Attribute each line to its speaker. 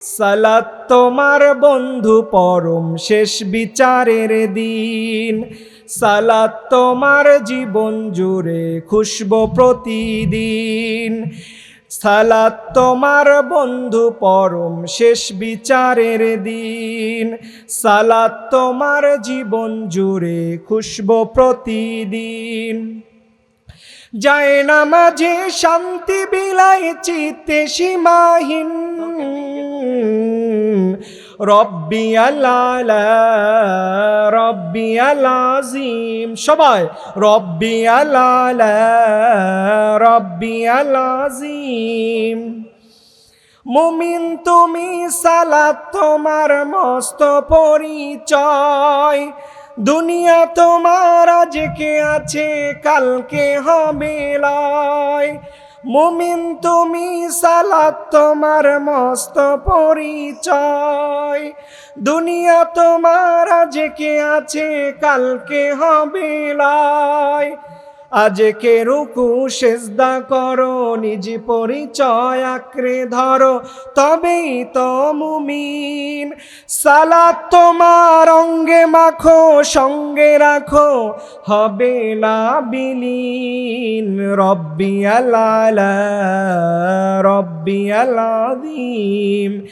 Speaker 1: সালাত তোমার বন্ধু পরম শেষ বিচারের দিন। সালাত তোমার জীবন জুড়ে খুশবো প্রতিদিন। সালাত তোমার বন্ধু পরম শেষ বিচারের দিন। সালাত তোমার জীবন জুড়ে খুশবো প্রতিদিন। যায় নামাজে শান্তি বিলায় চিত্তে সীমাহীন। রব্বি আল্লাহ রব্বি আলাজিম, সবাই রব্বি আল্লাহ রব্বি আলাজিম। মুমিন তুমি সালাত তোমার মস্ত পরিচয়। দুনিয়া তোমার আজকে আছে কালকে হবে লয়। মুমিন তুমি সালাত তোমার মস্ত পরিচয়। দুনিয়া তোমার আজকে আছে কালকে হবে লয়। আজকে রুকু সেজদা করো, নিজ পরিচয় আঁকড়ে ধরো, তবেই তো মুমিন। সালাত তোমার অঙ্গে মাখো, সঙ্গে রাখো, হবে না বিলীন। রব্বি আল্লাহ রব্বি আলাদিম।